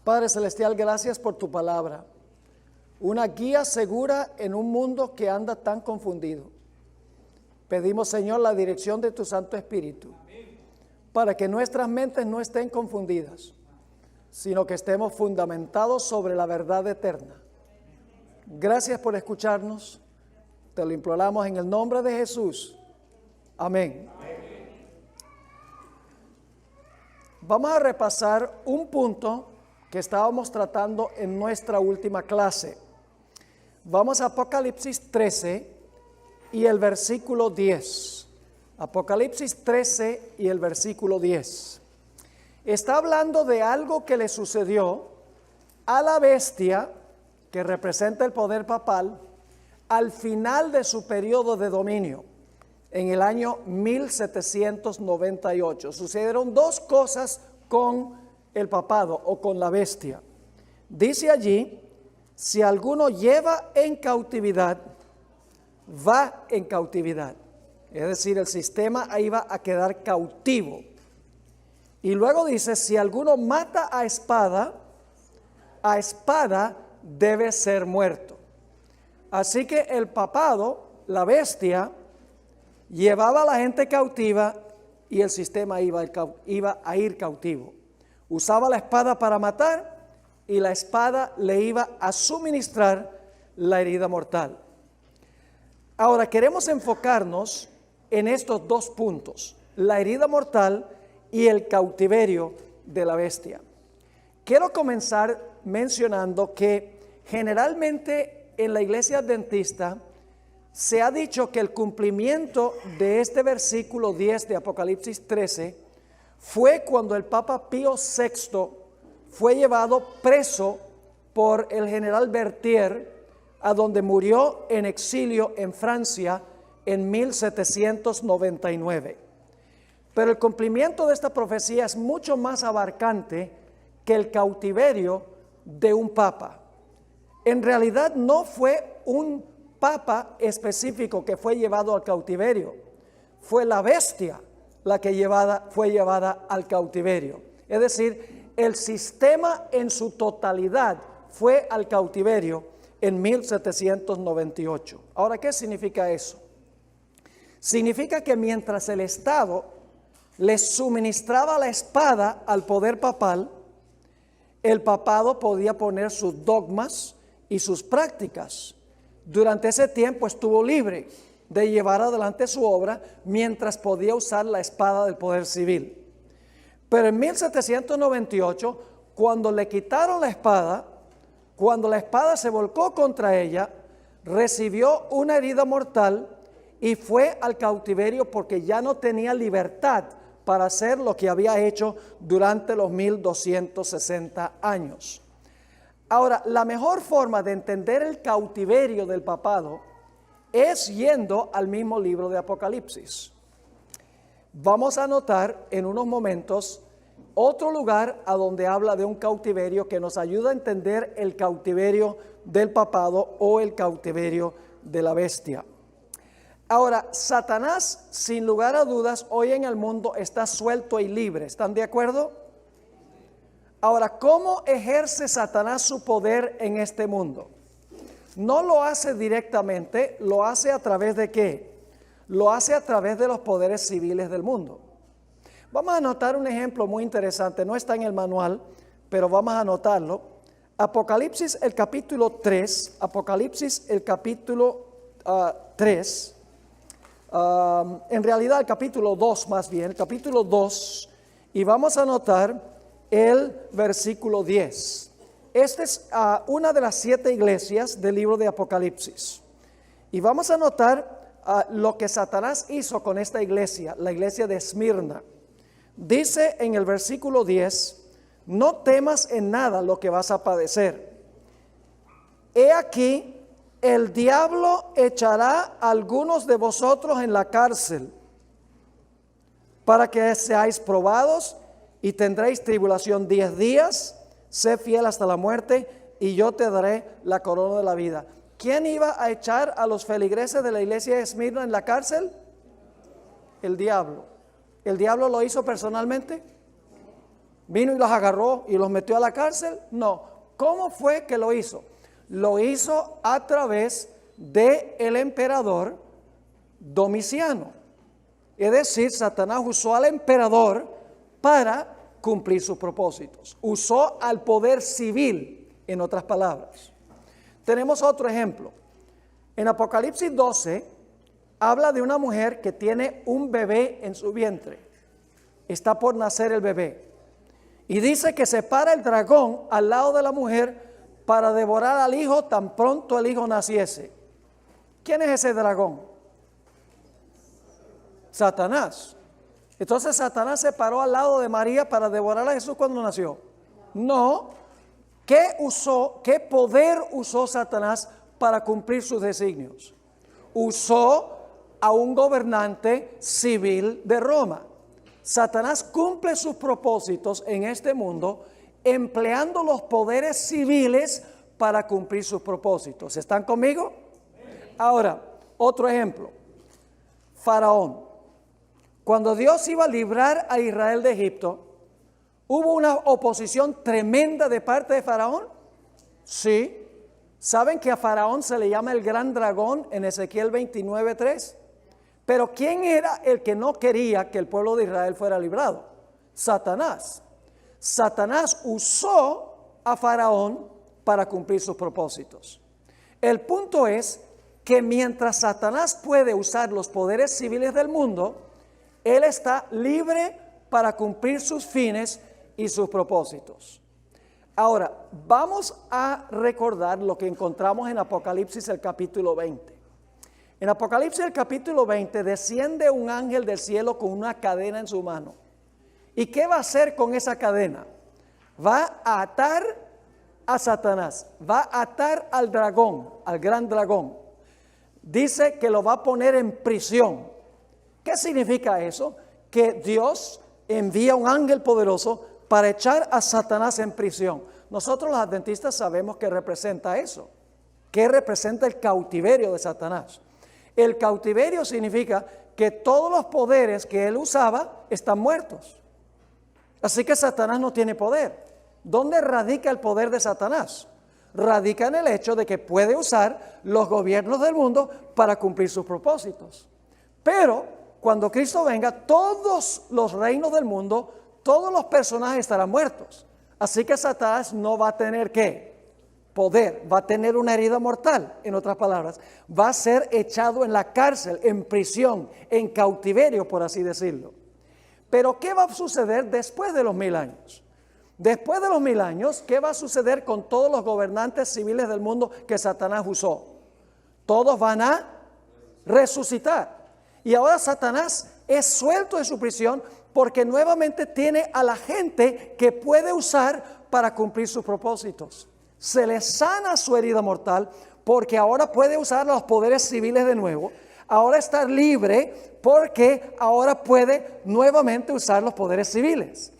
Padre Celestial, gracias por tu palabra. Una guía segura en un mundo que anda tan confundido. Pedimos, Señor, la dirección de tu Santo Espíritu, para que nuestras mentes no estén confundidas, sino que estemos fundamentados sobre la verdad eterna. Gracias por escucharnos. Te lo imploramos en el nombre de Jesús. Amén. Vamos a repasar un punto que estábamos tratando en nuestra última clase. Vamos a Apocalipsis 13 y el versículo 10. Apocalipsis 13 y el versículo 10. Está hablando de algo que le sucedió a la bestia, que representa el poder papal, al final de su periodo de dominio, en el año 1798. Sucedieron dos cosas con el papado o con la bestia. Dice allí, si alguno lleva en cautividad, va en cautividad. Es decir, el sistema iba a quedar cautivo. Y luego dice, si alguno mata a espada debe ser muerto. Así que el papado, la bestia, llevaba a la gente cautiva y el sistema iba a ir cautivo. Usaba la espada para matar y la espada le iba a suministrar la herida mortal. Ahora queremos enfocarnos en estos dos puntos, la herida mortal y el cautiverio de la bestia. Quiero comenzar mencionando que generalmente en la iglesia adventista se ha dicho que el cumplimiento de este versículo 10 de Apocalipsis 13 fue cuando el Papa Pío VI fue llevado preso por el general Berthier, a donde murió en exilio en Francia en 1799. Pero el cumplimiento de esta profecía es mucho más abarcante que el cautiverio de un papa. En realidad no fue un papa específico que fue llevado al cautiverio, fue la bestia la que fue llevada al cautiverio. Es decir, el sistema en su totalidad fue al cautiverio en 1798. Ahora, ¿qué significa eso? Significa que mientras el Estado le suministraba la espada al poder papal, el papado podía poner sus dogmas y sus prácticas. Durante ese tiempo estuvo libre de llevar adelante su obra mientras podía usar la espada del poder civil. Pero en 1798, cuando le quitaron la espada, cuando la espada se volcó contra ella, recibió una herida mortal y fue al cautiverio porque ya no tenía libertad para hacer lo que había hecho durante los 1260 años. Ahora, la mejor forma de entender el cautiverio del papado es yendo al mismo libro de Apocalipsis. Vamos a notar en unos momentos otro lugar a donde habla de un cautiverio que nos ayuda a entender el cautiverio del papado o el cautiverio de la bestia. Ahora, Satanás, sin lugar a dudas, hoy en el mundo está suelto y libre. ¿Están de acuerdo? Ahora, ¿cómo ejerce Satanás su poder en este mundo? No lo hace directamente, lo hace a través de ¿qué? Lo hace a través de los poderes civiles del mundo. Vamos a anotar un ejemplo muy interesante, no está en el manual, pero vamos a anotarlo. Apocalipsis el capítulo 3, Apocalipsis el capítulo 3, en realidad el capítulo 2 más bien, el capítulo 2, y vamos a anotar el versículo 10. Esta es una de las 7 iglesias del libro de Apocalipsis. Y vamos a notar lo que Satanás hizo con esta iglesia, la iglesia de Esmirna. Dice en el versículo 10, no temas en nada lo que vas a padecer. He aquí, el diablo echará a algunos de vosotros en la cárcel, para que seáis probados y tendréis tribulación 10 días. Sé fiel hasta la muerte y yo te daré la corona de la vida. ¿Quién iba a echar a los feligreses de la iglesia de Esmirna en la cárcel? El diablo. ¿El diablo lo hizo personalmente? ¿Vino y los agarró y los metió a la cárcel? No. ¿Cómo fue que lo hizo? Lo hizo a través del emperador Domiciano. Es decir, Satanás usó al emperador para cumplir sus propósitos. Usó al poder civil, en otras palabras. Tenemos otro ejemplo. En Apocalipsis 12 habla de una mujer que tiene un bebé en su vientre. Está por nacer el bebé. Y dice que se para el dragón al lado de la mujer para devorar al hijo tan pronto el hijo naciese. ¿Quién es ese dragón? Satanás. Entonces Satanás se paró al lado de María para devorar a Jesús cuando nació. No. ¿Qué poder usó Satanás para cumplir sus designios? Usó a un gobernante civil de Roma. Satanás cumple sus propósitos en este mundo empleando los poderes civiles para cumplir sus propósitos. ¿Están conmigo? Ahora, otro ejemplo. Faraón. Cuando Dios iba a librar a Israel de Egipto, ¿hubo una oposición tremenda de parte de Faraón? Sí. ¿Saben que a Faraón se le llama el gran dragón en Ezequiel 29:3? Pero ¿quién era el que no quería que el pueblo de Israel fuera librado? Satanás. Satanás usó a Faraón para cumplir sus propósitos. El punto es que mientras Satanás puede usar los poderes civiles del mundo, él está libre para cumplir sus fines y sus propósitos. Ahora, vamos a recordar lo que encontramos en Apocalipsis el capítulo 20. En Apocalipsis el capítulo 20 desciende un ángel del cielo con una cadena en su mano. ¿Y qué va a hacer con esa cadena? Va a atar a Satanás, va a atar al dragón, al gran dragón. Dice que lo va a poner en prisión. ¿Qué significa eso? Que Dios envía un ángel poderoso para echar a Satanás en prisión. Nosotros los adventistas sabemos que representa eso, que representa el cautiverio de Satanás. El cautiverio significa que todos los poderes que él usaba están muertos. Así que Satanás no tiene poder. ¿Dónde radica el poder de Satanás? Radica en el hecho de que puede usar los gobiernos del mundo para cumplir sus propósitos. Pero cuando Cristo venga, todos los reinos del mundo, todos los personajes estarán muertos. Así que Satanás no va a tener ¿qué? Poder, va a tener una herida mortal, en otras palabras. Va a ser echado en la cárcel, en prisión, en cautiverio, por así decirlo. Pero ¿qué va a suceder después de los 1000 años? Después de los 1000 años, ¿qué va a suceder con todos los gobernantes civiles del mundo que Satanás usó? Todos van a resucitar. Y ahora Satanás es suelto de su prisión porque nuevamente tiene a la gente que puede usar para cumplir sus propósitos. Se le sana su herida mortal porque ahora puede usar los poderes civiles de nuevo. Ahora está libre porque ahora puede nuevamente usar los poderes civiles.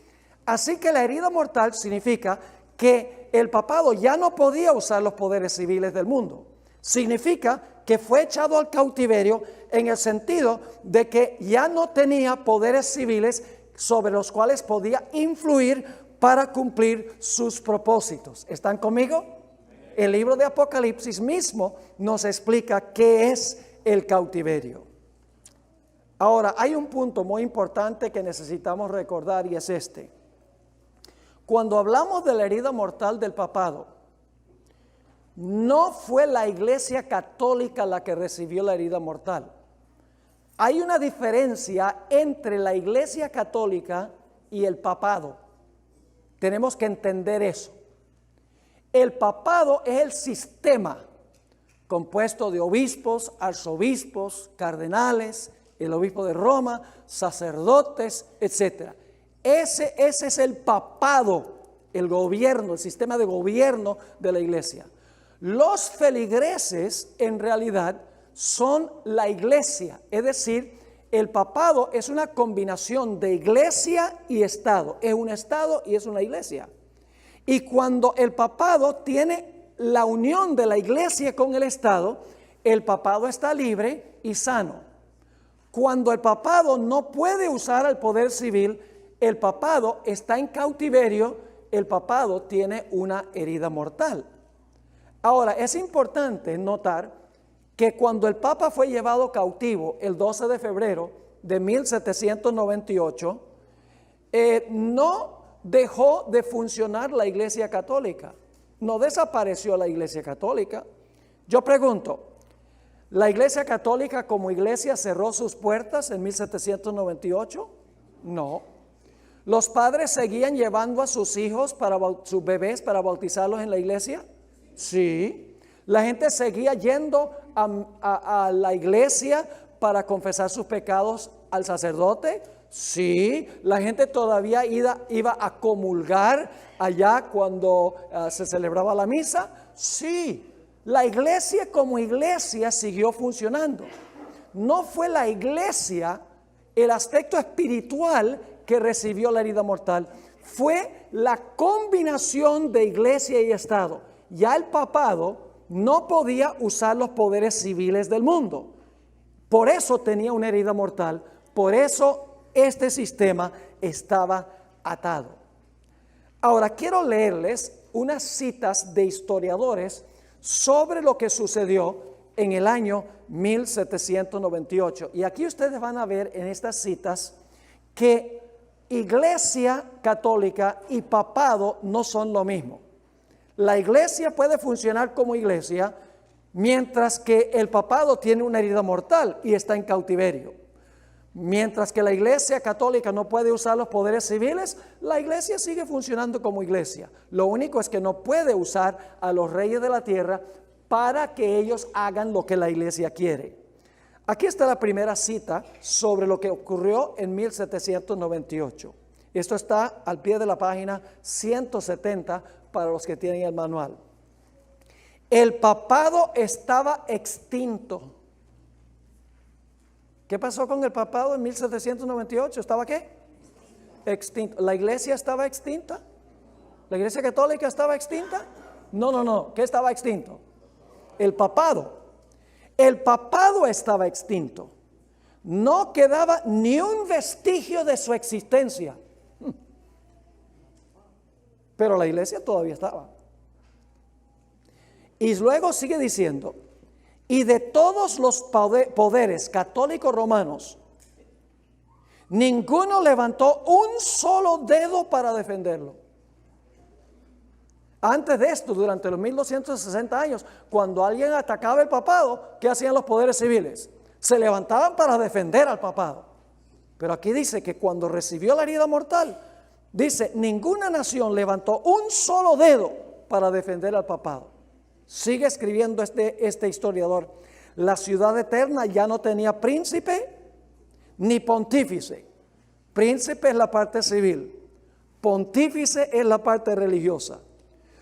Así que la herida mortal significa que el papado ya no podía usar los poderes civiles del mundo. Significa que fue echado al cautiverio en el sentido de que ya no tenía poderes civiles sobre los cuales podía influir para cumplir sus propósitos. ¿Están conmigo? El libro de Apocalipsis mismo nos explica qué es el cautiverio. Ahora, hay un punto muy importante que necesitamos recordar y es este. Cuando hablamos de la herida mortal del papado, no fue la Iglesia Católica la que recibió la herida mortal. Hay una diferencia entre la Iglesia Católica y el papado. Tenemos que entender eso. El papado es el sistema compuesto de obispos, arzobispos, cardenales, el obispo de Roma, sacerdotes, etc. Ese es el papado, el gobierno, el sistema de gobierno de la iglesia. Los feligreses en realidad son la iglesia, es decir, el papado es una combinación de iglesia y estado, es un estado y es una iglesia. Y cuando el papado tiene la unión de la iglesia con el estado, el papado está libre y sano. Cuando el papado no puede usar el poder civil, el papado está en cautiverio, el papado tiene una herida mortal. Ahora, es importante notar que cuando el Papa fue llevado cautivo el 12 de febrero de 1798, no dejó de funcionar la Iglesia Católica, no desapareció la Iglesia Católica. Yo pregunto, ¿la Iglesia Católica como iglesia cerró sus puertas en 1798? No. ¿Los padres seguían llevando a sus hijos, sus bebés, para bautizarlos en la iglesia? Sí. ¿La gente seguía yendo a la iglesia para confesar sus pecados al sacerdote? Sí. ¿La gente todavía iba a comulgar allá cuando se celebraba la misa? Sí. La iglesia como iglesia siguió funcionando. No fue la iglesia el aspecto espiritual que recibió la herida mortal, fue la combinación de iglesia y Estado. Ya el papado no podía usar los poderes civiles del mundo. Por eso tenía una herida mortal, por eso este sistema estaba atado. Ahora quiero leerles unas citas de historiadores sobre lo que sucedió en el año 1798. Y aquí ustedes van a ver en estas citas que Iglesia Católica y papado no son lo mismo. La iglesia puede funcionar como iglesia, mientras que el papado tiene una herida mortal y está en cautiverio. Mientras que la Iglesia Católica no puede usar los poderes civiles, la iglesia sigue funcionando como iglesia. Lo único es que no puede usar a los reyes de la tierra para que ellos hagan lo que la iglesia quiere. Aquí está la primera cita sobre lo que ocurrió en 1798. Esto está al pie de la página 170 para los que tienen el manual. El papado estaba extinto. ¿Qué pasó con el papado en 1798? ¿Estaba qué? Extinto. ¿La iglesia estaba extinta? ¿La iglesia católica estaba extinta? No. ¿Qué estaba extinto? El papado. El papado estaba extinto. No quedaba ni un vestigio de su existencia. Pero la iglesia todavía estaba. Y luego sigue diciendo, y de todos los poderes católicos romanos, ninguno levantó un solo dedo para defenderlo. Antes de esto, durante los 1260 años, cuando alguien atacaba el papado, ¿qué hacían los poderes civiles? Se levantaban para defender al papado. Pero aquí dice que cuando recibió la herida mortal, dice, ninguna nación levantó un solo dedo para defender al papado. Sigue escribiendo este historiador. La ciudad eterna ya no tenía príncipe ni pontífice. Príncipe es la parte civil, pontífice es la parte religiosa.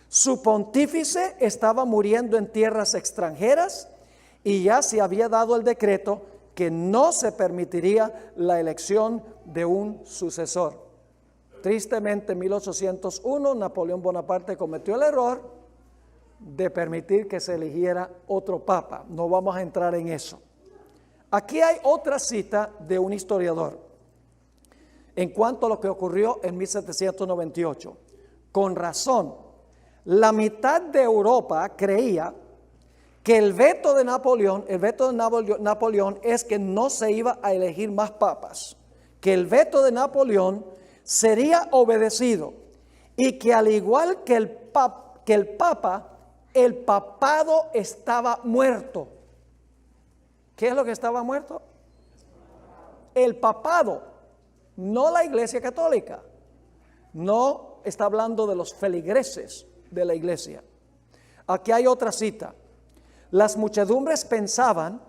Su pontífice estaba muriendo en tierras extranjeras y ya se había dado el decreto que no se permitiría la elección de un sucesor. Tristemente, en 1801, Napoleón Bonaparte cometió el error de permitir que se eligiera otro papa. No vamos a entrar en eso. Aquí hay otra cita de un historiador en cuanto a lo que ocurrió en 1798. Con razón, la mitad de Europa creía que el veto de Napoleón es que no se iba a elegir más papas, que el veto de Napoleón sería obedecido y que al igual que el papa, el papado estaba muerto. ¿Qué es lo que estaba muerto? El papado, no la Iglesia Católica. No está hablando de los feligreses de la iglesia. Aquí hay otra cita. Las muchedumbres pensaban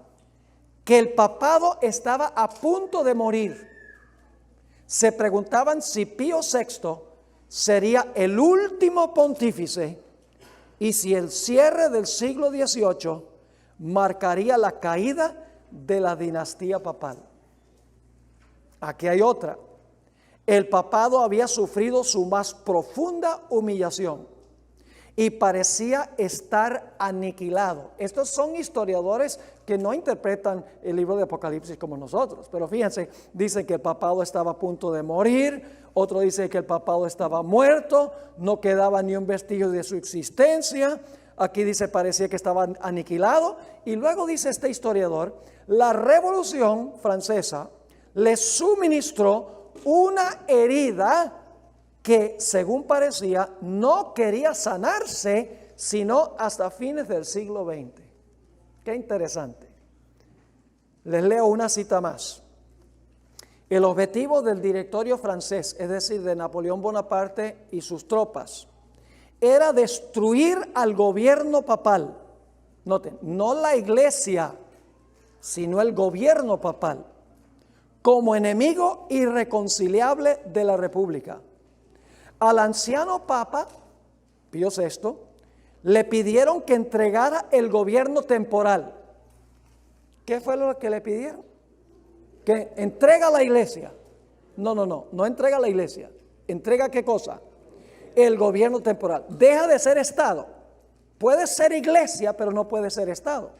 que el papado estaba a punto de morir. Se preguntaban si Pío VI sería el último pontífice y si el cierre del siglo XVIII marcaría la caída de la dinastía papal. Aquí hay otra. El papado había sufrido su más profunda humillación y parecía estar aniquilado. Estos son historiadores que no interpretan el libro de Apocalipsis como nosotros, pero fíjense, dicen que el papado estaba a punto de morir, otro dice que el papado estaba muerto, no quedaba ni un vestigio de su existencia. Aquí dice parecía que estaba aniquilado, y luego dice este historiador, la Revolución Francesa le suministró una herida que, según parecía, no quería sanarse sino hasta fines del siglo XX. Qué interesante. Les leo una cita más. El objetivo del directorio francés, es decir, de Napoleón Bonaparte y sus tropas, era destruir al gobierno papal. Noten, no la iglesia, sino el gobierno papal, como enemigo irreconciliable de la República. Al anciano Papa Pío VI le pidieron que entregara el gobierno temporal. ¿Qué fue lo que le pidieron? Que entrega la iglesia. No entrega la iglesia. ¿Entrega qué cosa? El gobierno temporal. Deja de ser Estado. Puede ser iglesia, pero no puede ser Estado.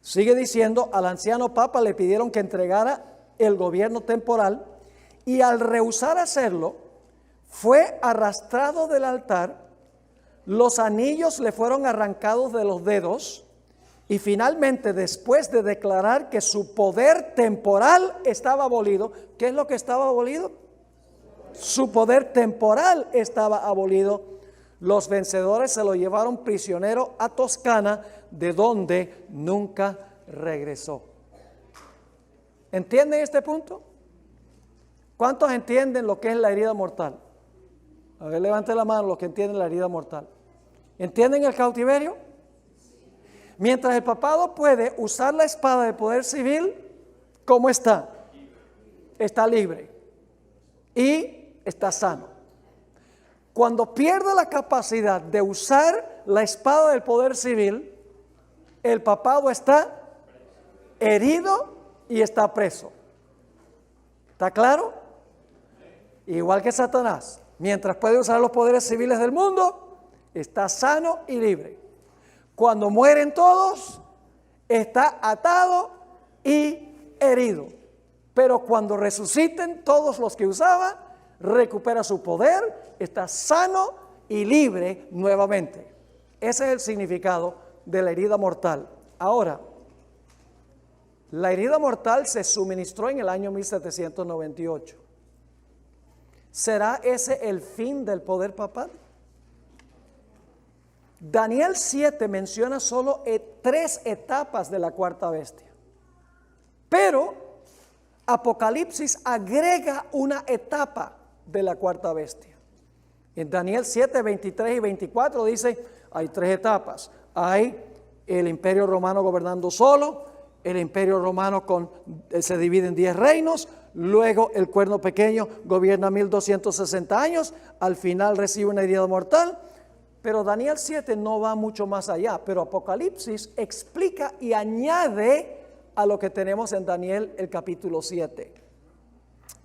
Sigue diciendo, al anciano Papa le pidieron que entregara el gobierno temporal, y al rehusar hacerlo, fue arrastrado del altar, los anillos le fueron arrancados de los dedos, y finalmente, después de declarar que su poder temporal estaba abolido, ¿qué es lo que estaba abolido? Su poder temporal estaba abolido. Los vencedores se lo llevaron prisionero a Toscana, de donde nunca regresó. ¿Entienden este punto? ¿Cuántos entienden lo que es la herida mortal? A ver, levante la mano los que entienden la herida mortal. ¿Entienden el cautiverio? Mientras el papado puede usar la espada de poder civil, ¿cómo está? Está libre y está sano. Cuando pierde la capacidad de usar la espada del poder civil, el papado está herido y está preso. ¿Está claro? Igual que Satanás, mientras puede usar los poderes civiles del mundo, está sano y libre. Cuando mueren todos, está atado y herido. Pero cuando resuciten todos los que usaba, recupera su poder, está sano y libre nuevamente. Ese es el significado de la herida mortal. Ahora, la herida mortal se suministró en el año 1798. ¿Será ese el fin del poder papal? Daniel 7 menciona solo 3 etapas de la cuarta bestia, pero Apocalipsis agrega una etapa de la cuarta bestia. En Daniel 7, 23 y 24 dice, hay 3 etapas. Hay el imperio romano gobernando solo, el imperio romano se divide en 10 reinos, luego el cuerno pequeño gobierna 1260 años, al final recibe una herida mortal. Pero Daniel 7 no va mucho más allá, pero Apocalipsis explica y añade a lo que tenemos en Daniel el capítulo 7.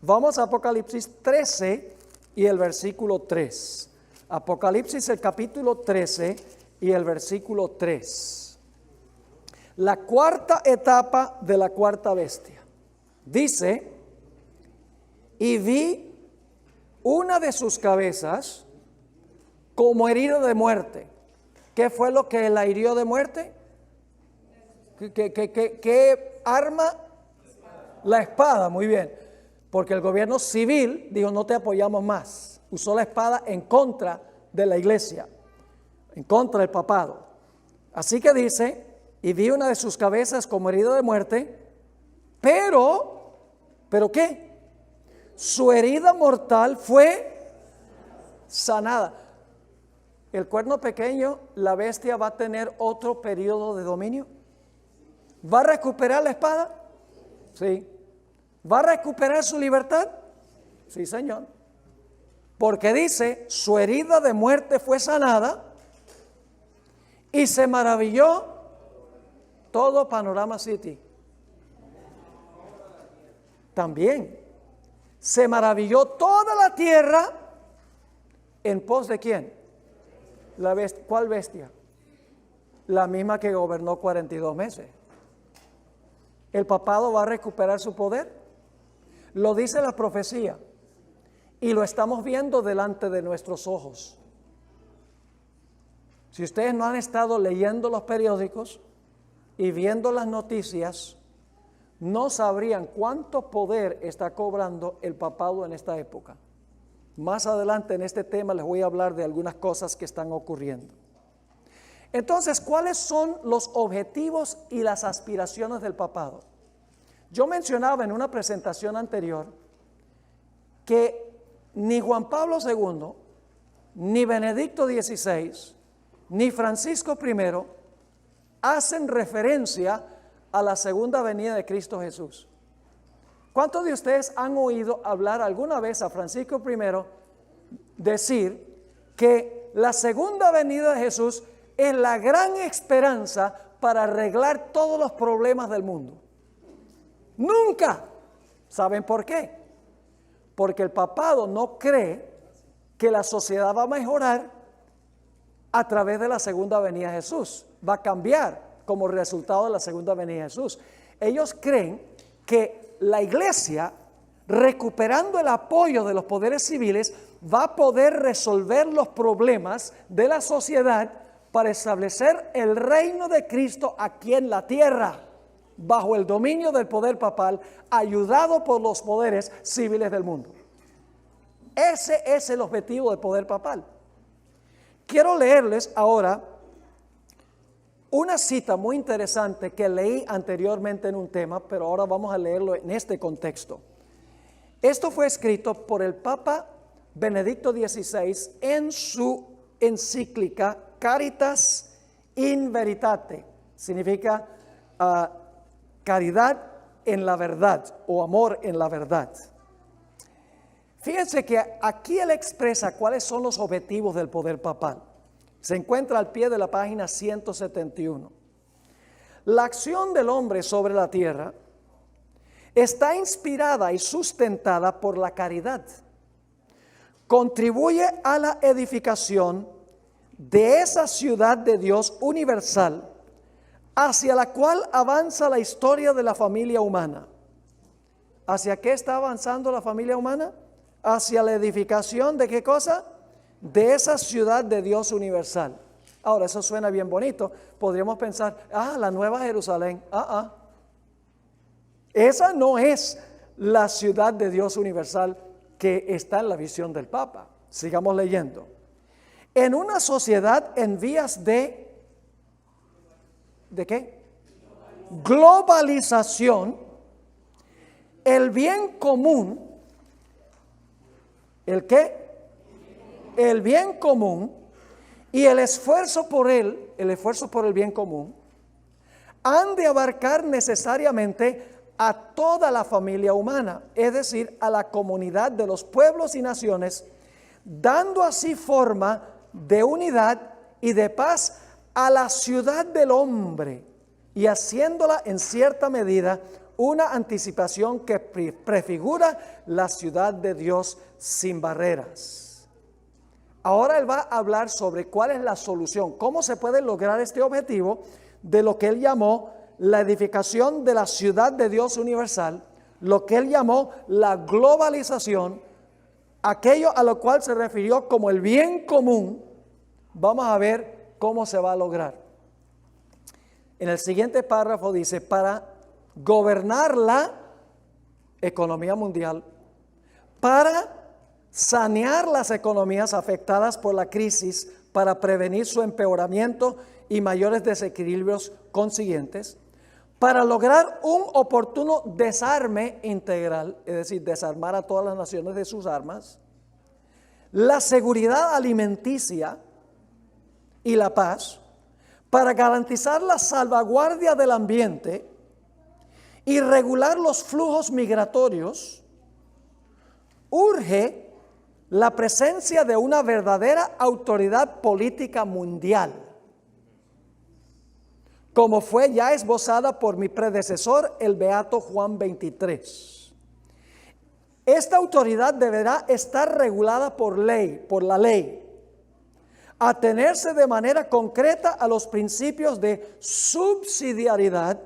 Vamos a Apocalipsis 13 y el versículo 3. Apocalipsis el capítulo 13 y el versículo 3. La cuarta etapa de la cuarta bestia. Dice, y vi una de sus cabezas como herida de muerte. ¿Qué fue lo que la hirió de muerte? ¿Qué arma? La espada, muy bien. Porque el gobierno civil dijo, no te apoyamos más. Usó la espada en contra de la iglesia, en contra del papado. Así que dice, y vi una de sus cabezas como herida de muerte, ¿pero qué? Su herida mortal fue sanada. El cuerno pequeño, la bestia va a tener otro periodo de dominio. ¿Va a recuperar la espada? Sí. ¿Va a recuperar su libertad? Sí, Señor. Porque dice, su herida de muerte fue sanada y se maravilló todo Panorama City. También se maravilló toda la tierra en pos de ¿quién? ¿Cuál bestia? La misma que gobernó 42 meses. ¿El papado va a recuperar su poder? Lo dice la profecía y lo estamos viendo delante de nuestros ojos. Si ustedes no han estado leyendo los periódicos y viendo las noticias, no sabrían cuánto poder está cobrando el papado en esta época. Más adelante en este tema les voy a hablar de algunas cosas que están ocurriendo. Entonces, ¿cuáles son los objetivos y las aspiraciones del papado? Yo mencionaba en una presentación anterior que ni Juan Pablo II, ni Benedicto XVI, ni Francisco I hacen referencia a la segunda venida de Cristo Jesús. ¿Cuántos de ustedes han oído hablar alguna vez a Francisco I decir que la segunda venida de Jesús es la gran esperanza para arreglar todos los problemas del mundo? Nunca. ¿Saben por qué? Porque el papado no cree que la sociedad va a mejorar a través de la segunda venida de Jesús. Va a cambiar como resultado de la segunda venida de Jesús. Ellos creen que la iglesia, recuperando el apoyo de los poderes civiles, va a poder resolver los problemas de la sociedad para establecer el reino de Cristo aquí en la tierra, bajo el dominio del poder papal, ayudado por los poderes civiles del mundo. Ese es el objetivo del poder papal. Quiero leerles ahora una cita muy interesante que leí anteriormente en un tema, pero ahora vamos a leerlo en este contexto. Esto fue escrito por el Papa Benedicto XVI en su encíclica Caritas in Veritate. Significa caridad en la verdad o amor en la verdad. Fíjense que aquí él expresa cuáles son los objetivos del poder papal. Se encuentra al pie de la página 171. La acción del hombre sobre la tierra está inspirada y sustentada por la caridad. Contribuye a la edificación de esa ciudad de Dios universal hacia la cual avanza la historia de la familia humana. ¿Hacia qué está avanzando la familia humana? Hacia la edificación ¿de qué cosa? De esa ciudad de Dios universal. Ahora, eso suena bien bonito. Podríamos pensar, la Nueva Jerusalén. Esa no es la ciudad de Dios universal que está en la visión del Papa. Sigamos leyendo. En una sociedad en vías ¿de qué? Globalización, el bien común, ¿el qué? El bien común y el esfuerzo por él, el esfuerzo por el bien común, han de abarcar necesariamente a toda la familia humana, es decir, a la comunidad de los pueblos y naciones, dando así forma de unidad y de paz a la ciudad del hombre y haciéndola en cierta medida una anticipación que prefigura la ciudad de Dios sin barreras. Ahora él va a hablar sobre cuál es la solución, cómo se puede lograr este objetivo de lo que él llamó la edificación de la ciudad de Dios universal, lo que él llamó la globalización, aquello a lo cual se refirió como el bien común. Vamos a ver cómo se va a lograr. En el siguiente párrafo dice, para gobernar la economía mundial, para sanear las economías afectadas por la crisis, para prevenir su empeoramiento y mayores desequilibrios consiguientes, para lograr un oportuno desarme integral, es decir, desarmar a todas las naciones de sus armas, la seguridad alimenticia y la paz, para garantizar la salvaguardia del ambiente y regular los flujos migratorios, urge la presencia de una verdadera autoridad política mundial, como fue ya esbozada por mi predecesor, el beato Juan XXIII. Esta autoridad deberá estar regulada por ley, por la ley, atenerse de manera concreta a los principios de subsidiariedad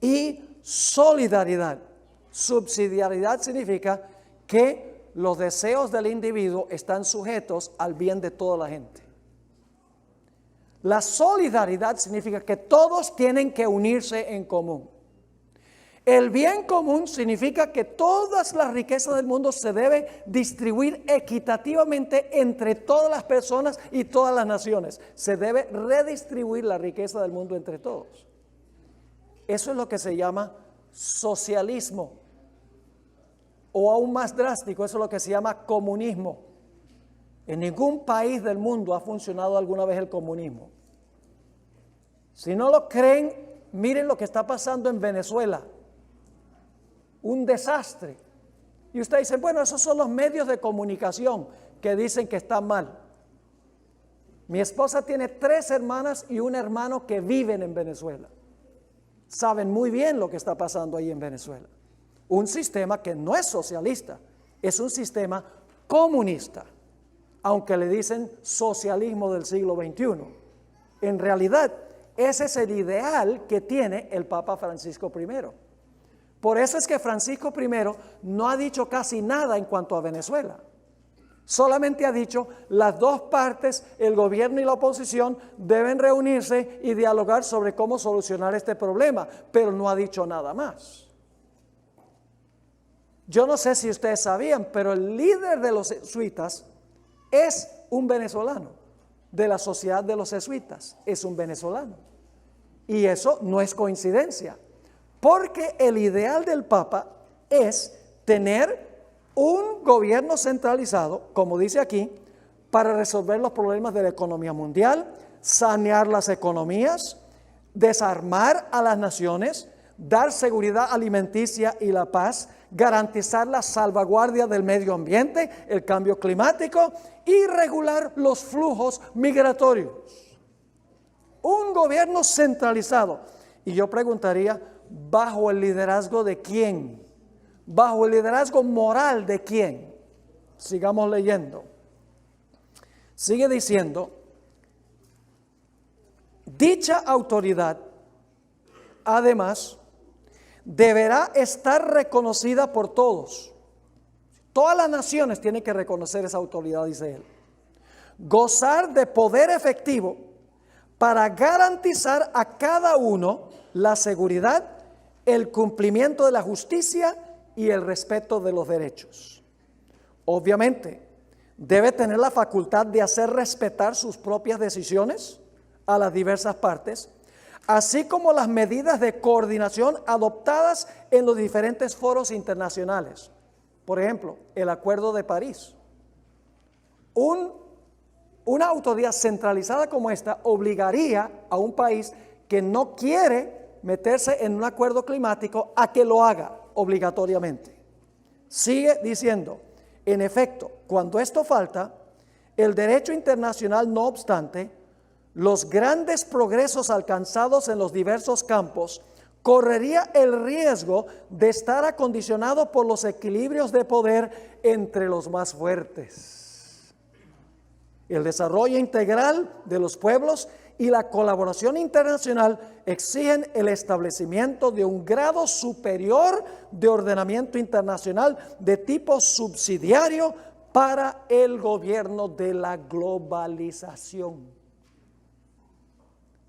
y solidaridad. Subsidiariedad significa que los deseos del individuo están sujetos al bien de toda la gente. La solidaridad significa que todos tienen que unirse en común. El bien común significa que todas las riquezas del mundo se deben distribuir equitativamente entre todas las personas y todas las naciones. Se debe redistribuir la riqueza del mundo entre todos. Eso es lo que se llama socialismo. O aún más drástico, eso es lo que se llama comunismo. En ningún país del mundo ha funcionado alguna vez el comunismo. Si no lo creen, miren lo que está pasando en Venezuela. Un desastre. Y ustedes dicen, bueno, esos son los medios de comunicación que dicen que están mal. Mi esposa tiene 3 hermanas y un hermano que viven en Venezuela. Saben muy bien lo que está pasando ahí en Venezuela. Un sistema que no es socialista, es un sistema comunista, aunque le dicen socialismo del siglo XXI. En realidad, ese es el ideal que tiene el Papa Francisco I. Por eso es que Francisco I no ha dicho casi nada en cuanto a Venezuela. Solamente ha dicho, las dos partes, el gobierno y la oposición, deben reunirse y dialogar sobre cómo solucionar este problema, pero no ha dicho nada más. Yo no sé si ustedes sabían, pero el líder de los jesuitas es un venezolano, de la sociedad de los jesuitas, es un venezolano. Y eso no es coincidencia. Porque el ideal del Papa es tener un gobierno centralizado, como dice aquí, para resolver los problemas de la economía mundial, sanear las economías, desarmar a las naciones, dar seguridad alimenticia y la paz, garantizar la salvaguardia del medio ambiente, el cambio climático y regular los flujos migratorios. Un gobierno centralizado. Y yo preguntaría, ¿bajo el liderazgo de quién? ¿Bajo el liderazgo moral de quién? Sigamos leyendo. Sigue diciendo, dicha autoridad, además, deberá estar reconocida por todos. Todas las naciones tienen que reconocer esa autoridad, dice él. Gozar de poder efectivo para garantizar a cada uno la seguridad, el cumplimiento de la justicia y el respeto de los derechos. Obviamente, debe tener la facultad de hacer respetar sus propias decisiones a las diversas partes, así como las medidas de coordinación adoptadas en los diferentes foros internacionales. Por ejemplo, el Acuerdo de París. Una autoridad centralizada como esta obligaría a un país que no quiere meterse en un acuerdo climático a que lo haga obligatoriamente. Sigue diciendo, en efecto, cuando esto falta, el derecho internacional, no obstante, los grandes progresos alcanzados en los diversos campos correría el riesgo de estar acondicionado por los equilibrios de poder entre los más fuertes. El desarrollo integral de los pueblos y la colaboración internacional exigen el establecimiento de un grado superior de ordenamiento internacional de tipo subsidiario para el gobierno de la globalización.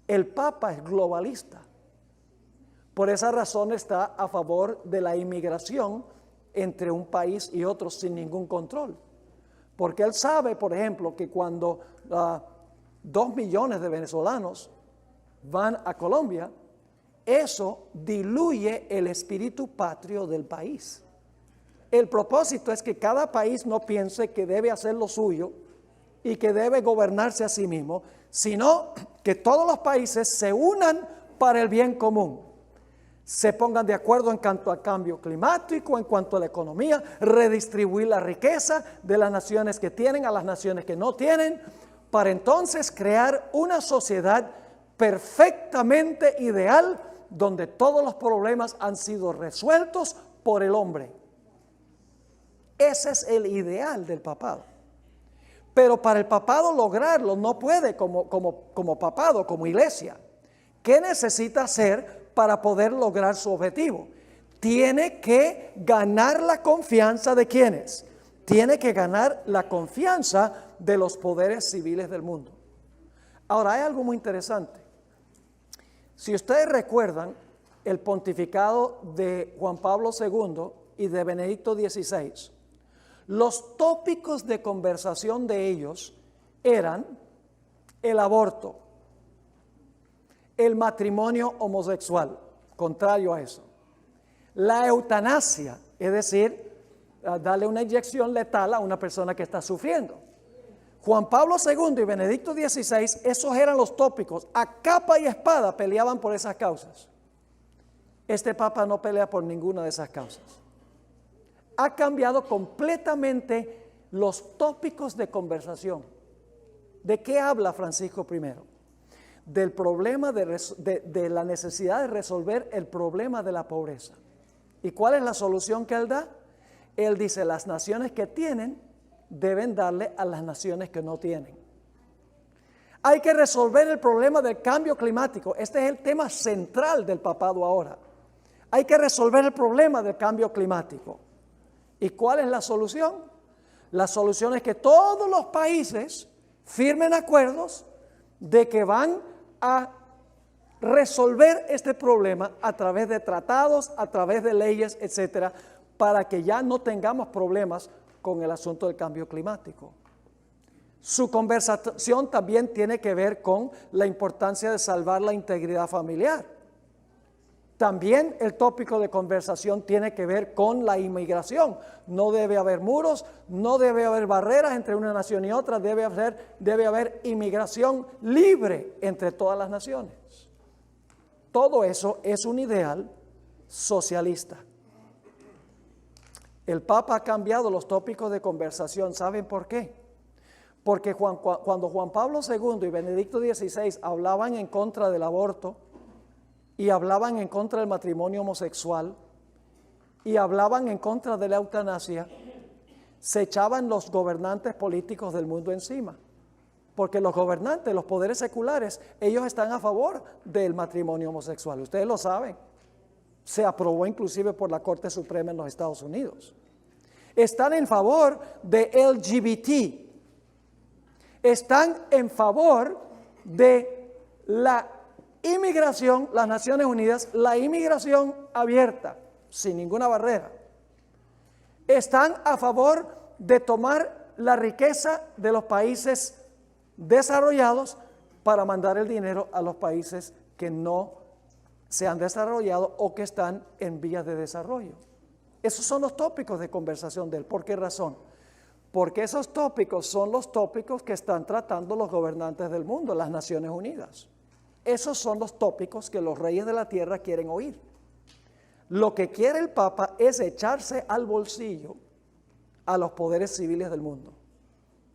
El Papa es globalista. Por esa razón está a favor de la inmigración entre un país y otro sin ningún control. Porque él sabe, por ejemplo, que cuando 2 millones de venezolanos van a Colombia, eso diluye el espíritu patrio del país. El propósito es que cada país no piense que debe hacer lo suyo y que debe gobernarse a sí mismo, sino que todos los países se unan para el bien común. Se pongan de acuerdo en cuanto al cambio climático, en cuanto a la economía, redistribuir la riqueza de las naciones que tienen a las naciones que no tienen, para entonces crear una sociedad perfectamente ideal donde todos los problemas han sido resueltos por el hombre. Ese es el ideal del papado. Pero para el papado lograrlo no puede como papado, como iglesia. ¿Qué necesita hacer para poder lograr su objetivo? Tiene que ganar la confianza de ¿quiénes? Tiene que ganar la confianza de los poderes civiles del mundo. Ahora, hay algo muy interesante. Si ustedes recuerdan el pontificado de Juan Pablo II y de Benedicto XVI, los tópicos de conversación de ellos eran el aborto, el matrimonio homosexual, contrario a eso, la eutanasia, es decir, darle una inyección letal a una persona que está sufriendo. Juan Pablo II y Benedicto XVI, esos eran los tópicos. A capa y espada peleaban por esas causas. Este Papa no pelea por ninguna de esas causas. Ha cambiado completamente los tópicos de conversación. ¿De qué habla Francisco I? Del problema de la necesidad de resolver el problema de la pobreza. ¿Y cuál es la solución que él da? Él dice, las naciones que tienen deben darle a las naciones que no tienen. Hay que resolver el problema del cambio climático. Este es el tema central del papado ahora. Hay que resolver el problema del cambio climático. ¿Y cuál es la solución? La solución es que todos los países firmen acuerdos de que van a resolver este problema a través de tratados, a través de leyes, etcétera, para que ya no tengamos problemas con el asunto del cambio climático. Su conversación también tiene que ver con la importancia de salvar la integridad familiar. También el tópico de conversación tiene que ver con la inmigración. No debe haber muros, no debe haber barreras entre una nación y otra, debe haber inmigración libre entre todas las naciones. Todo eso es un ideal socialista. El Papa ha cambiado los tópicos de conversación. ¿Saben por qué? Porque cuando Juan Pablo II y Benedicto XVI hablaban en contra del aborto y hablaban en contra del matrimonio homosexual y hablaban en contra de la eutanasia, se echaban los gobernantes políticos del mundo encima. Porque los gobernantes, los poderes seculares, ellos están a favor del matrimonio homosexual. Ustedes lo saben. Se aprobó inclusive por la Corte Suprema en los Estados Unidos. Están en favor de LGBT. Están en favor de la inmigración, las Naciones Unidas, la inmigración abierta, sin ninguna barrera. Están a favor de tomar la riqueza de los países desarrollados para mandar el dinero a los países que no se han desarrollado o que están en vías de desarrollo. Esos son los tópicos de conversación de él. ¿Por qué razón? Porque esos tópicos son los tópicos que están tratando los gobernantes del mundo, las Naciones Unidas. Esos son los tópicos que los reyes de la tierra quieren oír. Lo que quiere el Papa es echarse al bolsillo a los poderes civiles del mundo,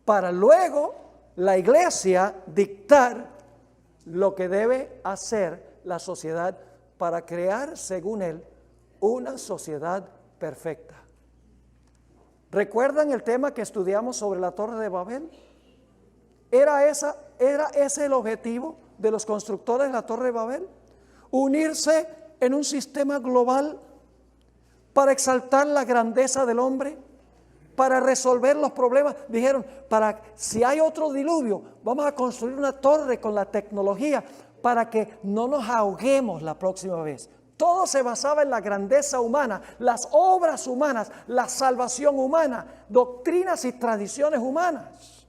para luego la iglesia dictar lo que debe hacer la sociedad para crear, según él, una sociedad perfecta. ¿Recuerdan el tema que estudiamos sobre la Torre de Babel? ¿Era ese el objetivo de los constructores de la Torre de Babel? Unirse en un sistema global para exaltar la grandeza del hombre, para resolver los problemas. Dijeron, si hay otro diluvio, vamos a construir una torre con la tecnología para que no nos ahoguemos la próxima vez. Todo se basaba en la grandeza humana, las obras humanas, la salvación humana, doctrinas y tradiciones humanas.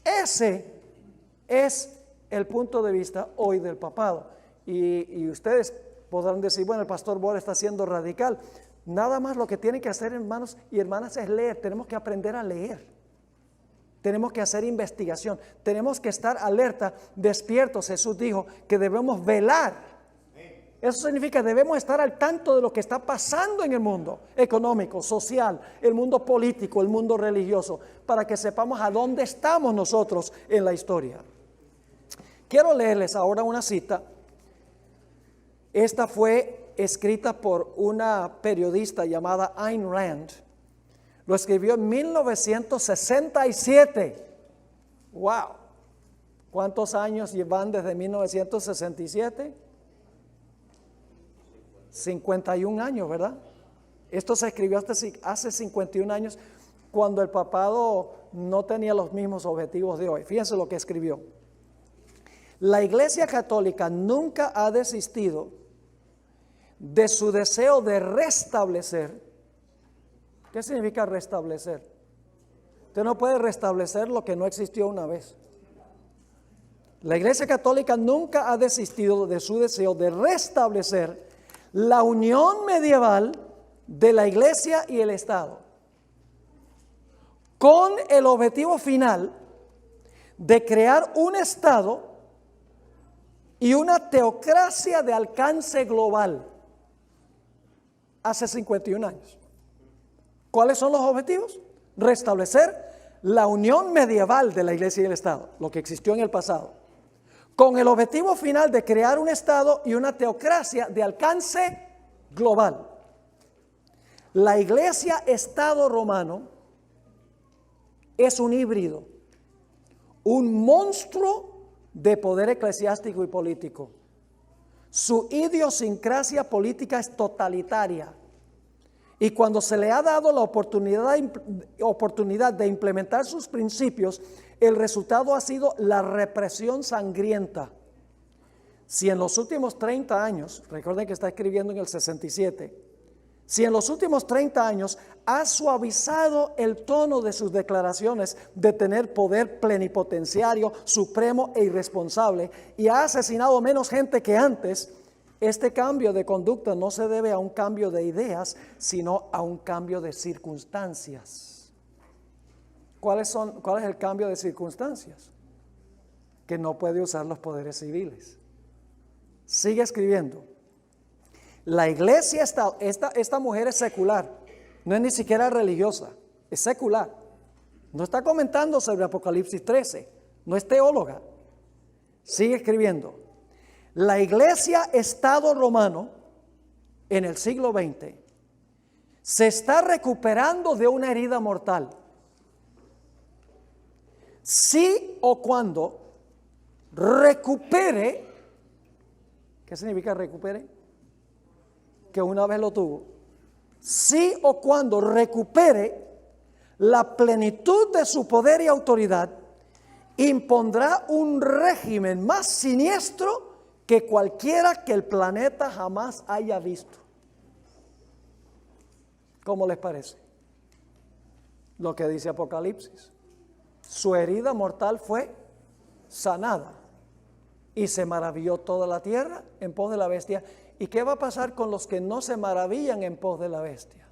Ese es el punto de vista hoy del papado. Y ustedes podrán decir, bueno, el pastor Bora está siendo radical. Nada más lo que tienen que hacer, hermanos y hermanas, es leer. Tenemos que aprender a leer. Tenemos que hacer investigación. Tenemos que estar alerta, despiertos. Jesús dijo que debemos velar. Eso significa que debemos estar al tanto de lo que está pasando en el mundo económico, social, el mundo político, el mundo religioso, para que sepamos a dónde estamos nosotros en la historia. Quiero leerles ahora una cita. Esta fue escrita por una periodista llamada Ayn Rand, Lo escribió en 1967. ¡Wow! ¿Cuántos años llevan desde 1967? 51 años, ¿verdad? Esto se escribió hace 51 años, cuando el papado no tenía los mismos objetivos de hoy. Fíjense lo que escribió. La Iglesia Católica nunca ha desistido de su deseo de restablecer. ¿Qué significa restablecer? Usted no puede restablecer lo que no existió una vez. La Iglesia Católica nunca ha desistido de su deseo de restablecer la unión medieval de la Iglesia y el Estado, con el objetivo final de crear un Estado y una teocracia de alcance global hace 51 años. ¿Cuáles son los objetivos? Restablecer la unión medieval de la Iglesia y el Estado, lo que existió en el pasado, con el objetivo final de crear un Estado y una teocracia de alcance global. La Iglesia-Estado romano es un híbrido, un monstruo de poder eclesiástico y político. Su idiosincrasia política es totalitaria. Y cuando se le ha dado la oportunidad de implementar sus principios, el resultado ha sido la represión sangrienta. Si en los últimos 30 años, recuerden que está escribiendo en el 67, si en los últimos 30 años ha suavizado el tono de sus declaraciones de tener poder plenipotenciario, supremo e irresponsable, y ha asesinado menos gente que antes, este cambio de conducta no se debe a un cambio de ideas, sino a un cambio de circunstancias. ¿Cuál es el cambio de circunstancias? Que no puede usar los poderes civiles. Sigue escribiendo. La iglesia, esta mujer es secular, no es ni siquiera religiosa, es secular. No está comentando sobre Apocalipsis 13, no es teóloga. Sigue escribiendo. La iglesia-estado romano en el siglo XX se está recuperando de una herida mortal. Si o cuando recupere, ¿qué significa recupere? Que una vez lo tuvo. Si o cuando recupere la plenitud de su poder y autoridad, impondrá un régimen más siniestro que cualquiera que el planeta jamás haya visto. ¿Cómo les parece? Lo que dice Apocalipsis. Su herida mortal fue sanada y se maravilló toda la tierra en pos de la bestia. ¿Y qué va a pasar con los que no se maravillan en pos de la bestia?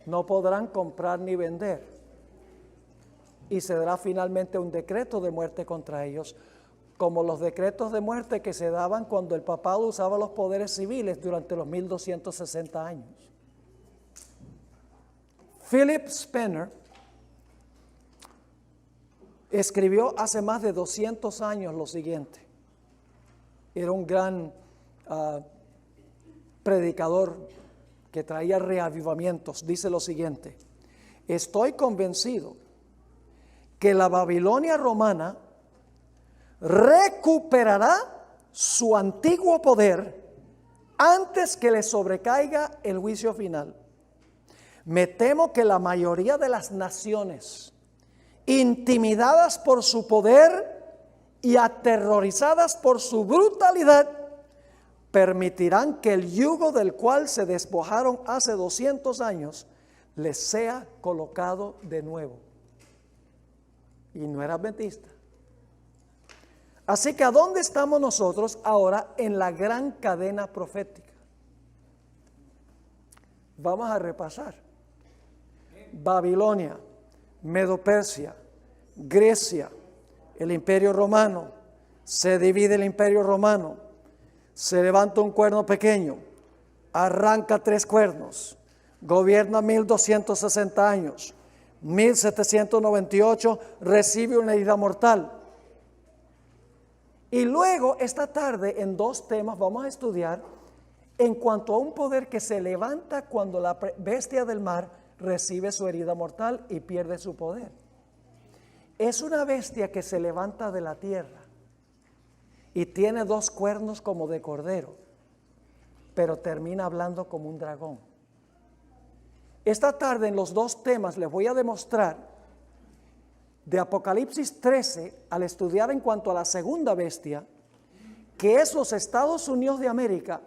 No podrán comprar ni vender. Y se dará finalmente un decreto de muerte contra ellos, como los decretos de muerte que se daban cuando el papado usaba los poderes civiles durante los 1260 años. Philip Spener escribió hace más de 200 años lo siguiente. Era un gran predicador que traía reavivamientos. Dice lo siguiente: estoy convencido que la Babilonia romana recuperará su antiguo poder antes que le sobrecaiga el juicio final. Me temo que la mayoría de las naciones, intimidadas por su poder y aterrorizadas por su brutalidad, permitirán que el yugo del cual se despojaron hace 200 años les sea colocado de nuevo. Y no era adventista. Así que ¿a dónde estamos nosotros ahora en la gran cadena profética? Vamos a repasar. Babilonia, Medo-Persia, Grecia, el Imperio Romano. Se divide el Imperio Romano. Se levanta un cuerno pequeño, arranca 3 cuernos, gobierna 1260 años, 1798 recibe una herida mortal. Y luego esta tarde en 2 temas vamos a estudiar en cuanto a un poder que se levanta cuando la bestia del mar recibe su herida mortal y pierde su poder. Es una bestia que se levanta de la tierra y tiene 2 cuernos como de cordero, pero termina hablando como un dragón. Esta tarde en los 2 temas les voy a demostrar de Apocalipsis 13, al estudiar en cuanto a la segunda bestia, que es los Estados Unidos de América,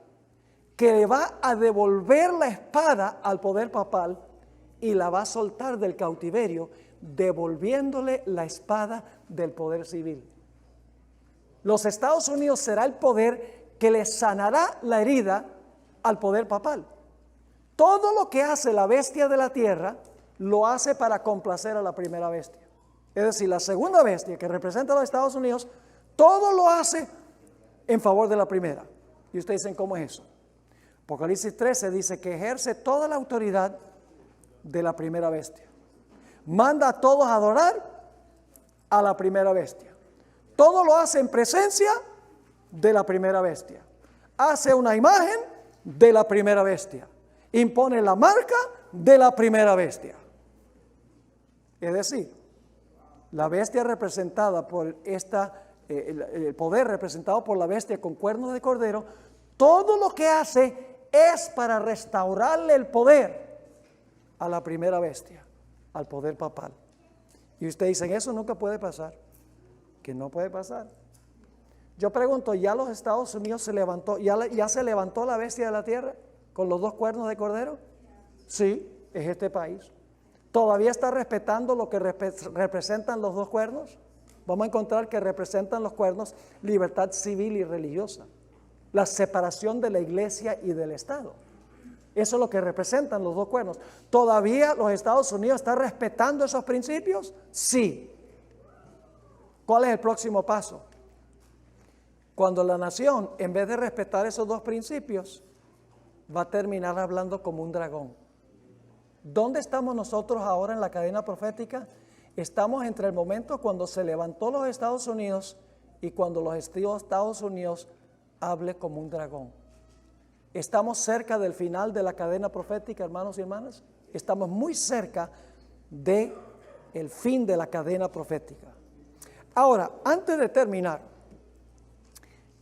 que le va a devolver la espada al poder papal y la va a soltar del cautiverio, devolviéndole la espada del poder civil. Los Estados Unidos será el poder que le sanará la herida al poder papal. Todo lo que hace la bestia de la tierra, lo hace para complacer a la primera bestia. Es decir, la segunda bestia que representa a los Estados Unidos, todo lo hace en favor de la primera. Y ustedes dicen, ¿cómo es eso? Apocalipsis 13 dice que ejerce toda la autoridad de la primera bestia. Manda a todos a adorar a la primera bestia. Todo lo hace en presencia de la primera bestia. Hace una imagen de la primera bestia. Impone la marca de la primera bestia. Es decir, la bestia representada por el poder representado por la bestia con cuernos de cordero, todo lo que hace es para restaurarle el poder a la primera bestia, al poder papal. Y ustedes dicen, eso nunca puede pasar, que no puede pasar. Yo pregunto, ¿ya los Estados Unidos se levantó, ya se levantó la bestia de la tierra con los 2 cuernos de cordero? Sí, es este país. ¿Todavía está respetando lo que representan los 2 cuernos? Vamos a encontrar que representan los cuernos libertad civil y religiosa, la separación de la iglesia y del Estado. Eso es lo que representan los 2 cuernos. ¿Todavía los Estados Unidos están respetando esos principios? Sí. ¿Cuál es el próximo paso? Cuando la nación, en vez de respetar esos 2 principios, va a terminar hablando como un dragón. ¿Dónde estamos nosotros ahora en la cadena profética? Estamos entre el momento cuando se levantó los Estados Unidos y cuando los Estados Unidos hable como un dragón. Estamos cerca del final de la cadena profética, hermanos y hermanas. Estamos muy cerca del fin de la cadena profética. Ahora, antes de terminar,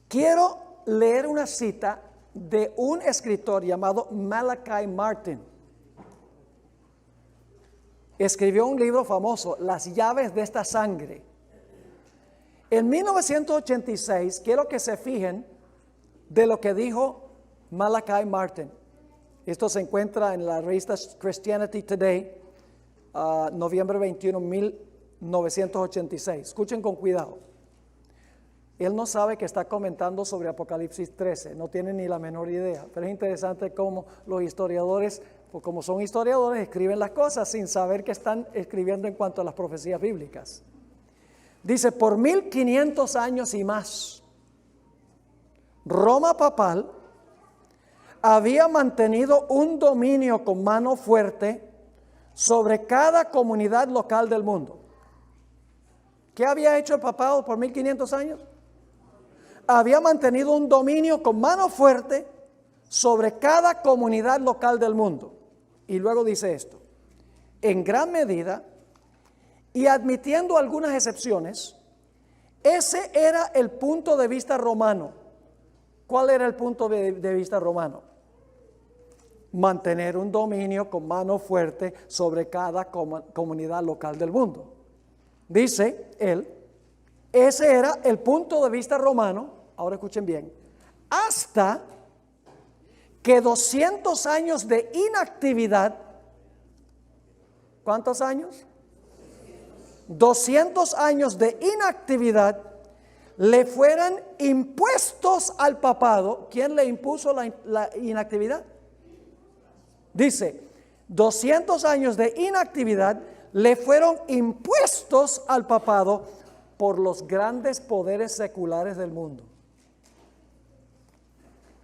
quiero leer una cita de un escritor llamado Malachi Martin. Escribió un libro famoso, Las llaves de esta sangre. En 1986, quiero que se fijen de lo que dijo Malachi Martin. Esto se encuentra en la revista Christianity Today, noviembre 21, 1986. Escuchen con cuidado. Él no sabe que está comentando sobre Apocalipsis 13, no tiene ni la menor idea, pero es interesante cómo los historiadores, como son historiadores, escriben las cosas sin saber que están escribiendo en cuanto a las profecías bíblicas. Dice, por 1500 años y más, Roma papal había mantenido un dominio con mano fuerte sobre cada comunidad local del mundo. ¿Qué había hecho el papado por 1500 años? Había mantenido un dominio con mano fuerte sobre cada comunidad local del mundo. Y luego dice esto, en gran medida, y admitiendo algunas excepciones, ese era el punto de vista romano. ¿Cuál era el punto de vista romano? Mantener un dominio con mano fuerte sobre cada comunidad local del mundo. Dice él, ese era el punto de vista romano, ahora escuchen bien, hasta que 200 años de inactividad, ¿cuántos años? 200 años de inactividad le fueran impuestos al papado. ¿Quién le impuso la inactividad? Dice, 200 años de inactividad le fueron impuestos al papado por los grandes poderes seculares del mundo.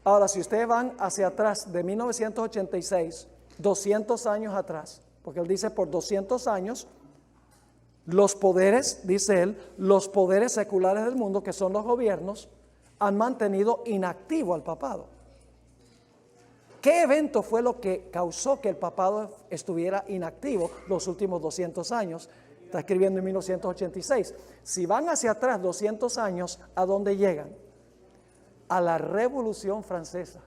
Ahora, si ustedes van hacia atrás de 1986, 200 años atrás, porque él dice por 200 años, los poderes, dice él, los poderes seculares del mundo, que son los gobiernos, han mantenido inactivo al papado. ¿Qué evento fue lo que causó que el papado estuviera inactivo los últimos 200 años? Está escribiendo en 1986. Si van hacia atrás 200 años, ¿a dónde llegan? A la Revolución Francesa.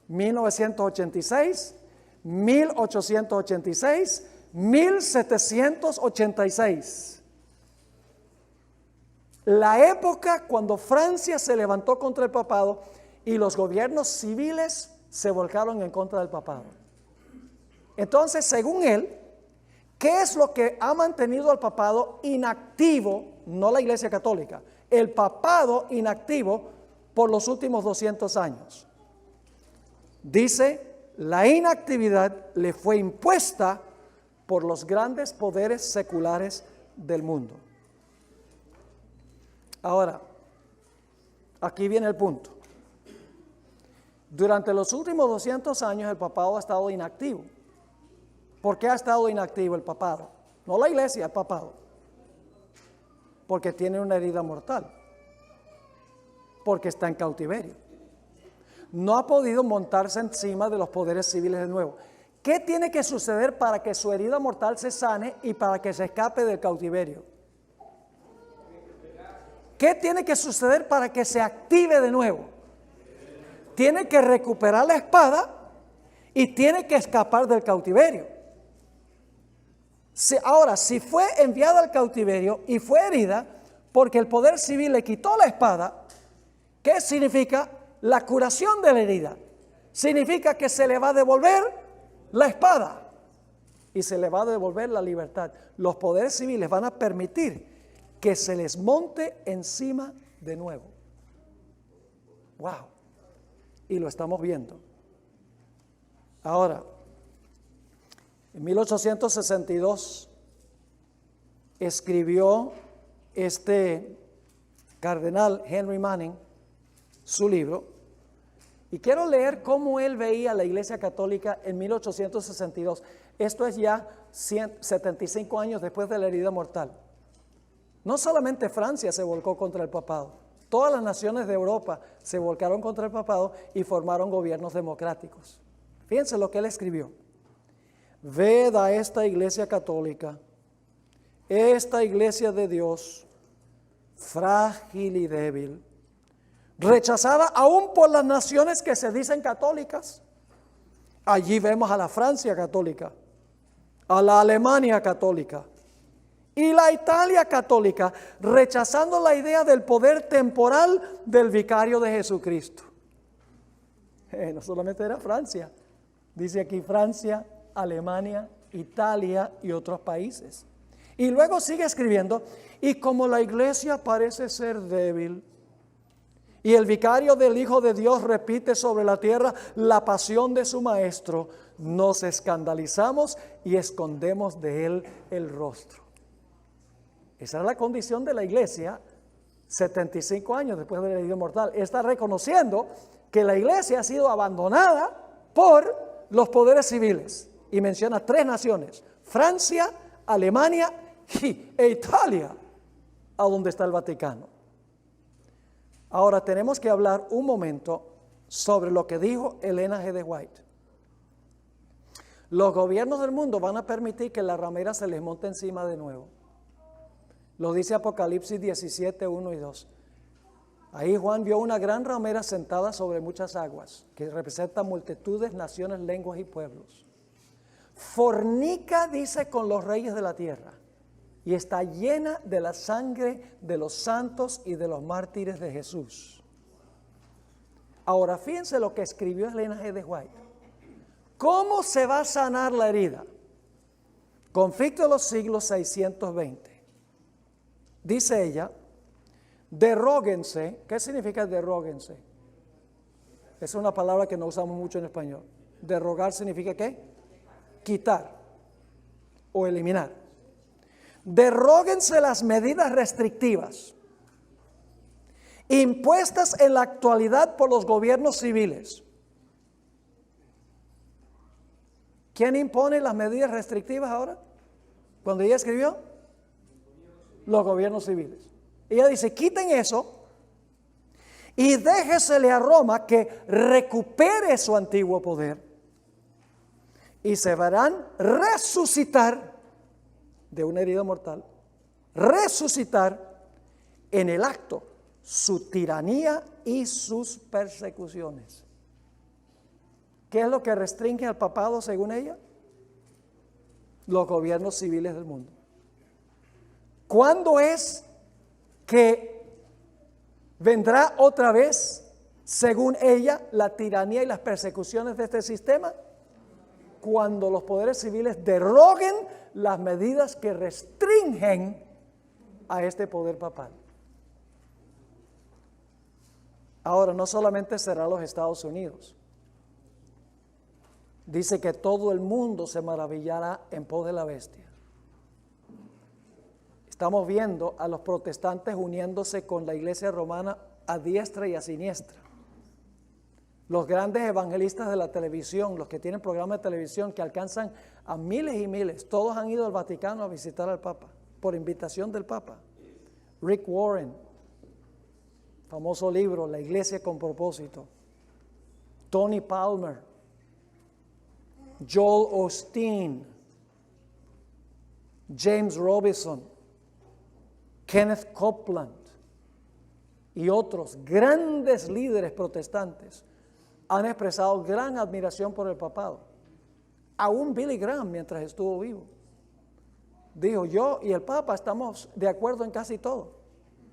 1986, 1886, 1786. La época cuando Francia se levantó contra el papado y los gobiernos civiles se volcaron en contra del papado. Entonces, según él, ¿qué es lo que ha mantenido al papado inactivo? No la Iglesia Católica, el papado inactivo por los últimos 200 años. Dice, la inactividad le fue impuesta por los grandes poderes seculares del mundo. Ahora, aquí viene el punto. Durante los últimos 200 años el papado ha estado inactivo. ¿Por qué ha estado inactivo el papado? No la iglesia, el papado. Porque tiene una herida mortal. Porque está en cautiverio. No ha podido montarse encima de los poderes civiles de nuevo. ¿Qué tiene que suceder para que su herida mortal se sane y para que se escape del cautiverio? ¿Qué tiene que suceder para que se active de nuevo? Tiene que recuperar la espada y tiene que escapar del cautiverio. Ahora, si fue enviada al cautiverio y fue herida porque el poder civil le quitó la espada, ¿qué significa? La curación de la herida. Significa que se le va a devolver la espada y se le va a devolver la libertad. Los poderes civiles van a permitir que se les monte encima de nuevo. ¡Wow! Y lo estamos viendo. Ahora, en 1862 escribió este cardenal Henry Manning su libro, y quiero leer cómo él veía la Iglesia Católica en 1862. Esto es ya 75 años después de la herida mortal. No solamente Francia se volcó contra el papado, todas las naciones de Europa se volcaron contra el papado y formaron gobiernos democráticos. Fíjense lo que él escribió. Ved a esta Iglesia Católica, esta Iglesia de Dios, frágil y débil, rechazada aún por las naciones que se dicen católicas. Allí vemos a la Francia católica, a la Alemania católica y la Italia católica, rechazando la idea del poder temporal del vicario de Jesucristo. No solamente era Francia, dice aquí Francia, Alemania, Italia y otros países. Y luego sigue escribiendo, y como la iglesia parece ser débil, y el vicario del Hijo de Dios repite sobre la tierra la pasión de su maestro, nos escandalizamos y escondemos de él el rostro. Esa era la condición de la iglesia 75 años después de la herida mortal. Está reconociendo que la iglesia ha sido abandonada por los poderes civiles. Y menciona 3 naciones, Francia, Alemania e Italia, a donde está el Vaticano. Ahora tenemos que hablar un momento sobre lo que dijo Elena G. de White. Los gobiernos del mundo van a permitir que la ramera se les monte encima de nuevo. Lo dice Apocalipsis 17, 1 y 2. Ahí Juan vio una gran ramera sentada sobre muchas aguas, que representa multitudes, naciones, lenguas y pueblos. Fornica, dice, con los reyes de la tierra, y está llena de la sangre de los santos y de los mártires de Jesús. Ahora, fíjense lo que escribió Elena G. de White. ¿Cómo se va a sanar la herida? Conflicto de los siglos 620. Dice ella, derróguense. ¿Qué significa derróguense? Es una palabra que no usamos mucho en español. Derrogar significa ¿qué? Quitar o eliminar. Derróguense las medidas restrictivas impuestas en la actualidad por los gobiernos civiles. ¿Quién impone las medidas restrictivas ahora? Cuando ella escribió, los gobiernos civiles. Ella dice, quiten eso y déjesele a Roma que recupere su antiguo poder. Y se verán resucitar de una herida mortal, resucitar en el acto su tiranía y sus persecuciones. ¿Qué es lo que restringe al papado según ella? Los gobiernos civiles del mundo. ¿Cuándo es que vendrá otra vez, según ella, la tiranía y las persecuciones de este sistema? Cuando los poderes civiles deroguen las medidas que restringen a este poder papal. Ahora, no solamente será los Estados Unidos. Dice que todo el mundo se maravillará en pos de la bestia. Estamos viendo a los protestantes uniéndose con la iglesia romana a diestra y a siniestra. Los grandes evangelistas de la televisión, los que tienen programas de televisión que alcanzan a miles y miles, todos han ido al Vaticano a visitar al Papa, por invitación del Papa. Rick Warren, famoso libro, La Iglesia con Propósito. Tony Palmer, Joel Osteen, James Robison, Kenneth Copeland y otros grandes líderes protestantes han expresado gran admiración por el papado. Aún Billy Graham, mientras estuvo vivo, dijo: yo y el Papa estamos de acuerdo en casi todo.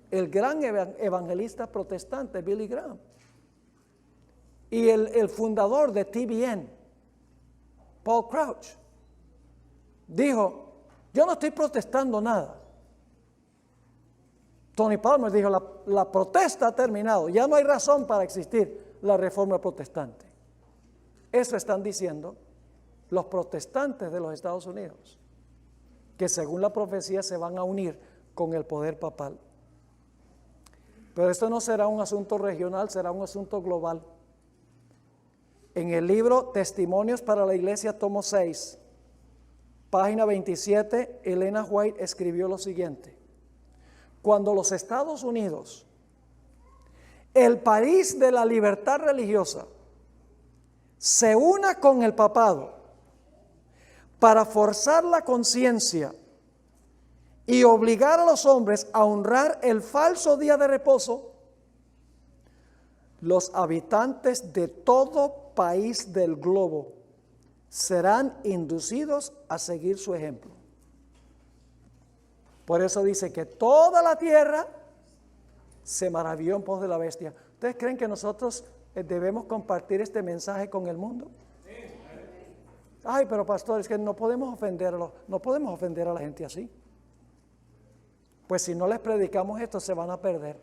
El gran evangelista protestante Billy Graham y el fundador de TBN, Paul Crouch, dijo: yo no estoy protestando nada. Tony Palmer dijo: la protesta ha terminado, ya no hay razón para existir la reforma protestante. Eso están diciendo los protestantes de los Estados Unidos, que según la profecía se van a unir con el poder papal. Pero esto no será un asunto regional, será un asunto global. En el libro Testimonios para la Iglesia, tomo 6, página 27, Elena White escribió lo siguiente: cuando los Estados Unidos, el país de la libertad religiosa, se una con el papado para forzar la conciencia y obligar a los hombres a honrar el falso día de reposo, los habitantes de todo país del globo serán inducidos a seguir su ejemplo. Por eso dice que toda la tierra se maravilló en pos de la bestia. ¿Ustedes creen que nosotros debemos compartir este mensaje con el mundo? Ay, pero pastor, es que no podemos ofender a la gente así. Pues si no les predicamos esto, se van a perder.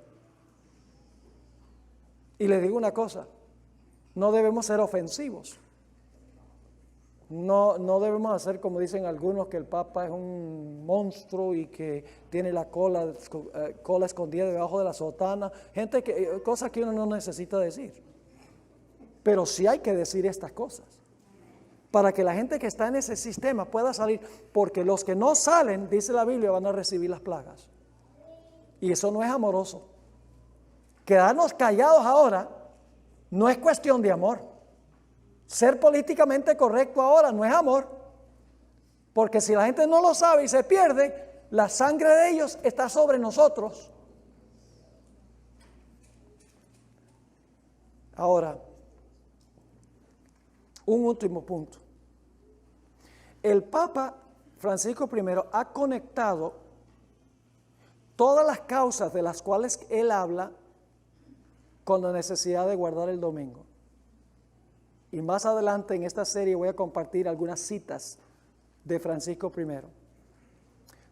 Y les digo una cosa: no debemos ser ofensivos. No debemos hacer como dicen algunos, que el Papa es un monstruo y que tiene la cola escondida debajo de la sotana. Cosas que uno no necesita decir. Pero sí hay que decir estas cosas para que la gente que está en ese sistema pueda salir, porque los que no salen, dice la Biblia, van a recibir las plagas. Y eso no es amoroso. Quedarnos callados ahora no es cuestión de amor. Ser políticamente correcto ahora no es amor, porque si la gente no lo sabe y se pierde, la sangre de ellos está sobre nosotros. Ahora, un último punto. El Papa Francisco I ha conectado todas las causas de las cuales él habla con la necesidad de guardar el domingo. Y más adelante en esta serie voy a compartir algunas citas de Francisco I.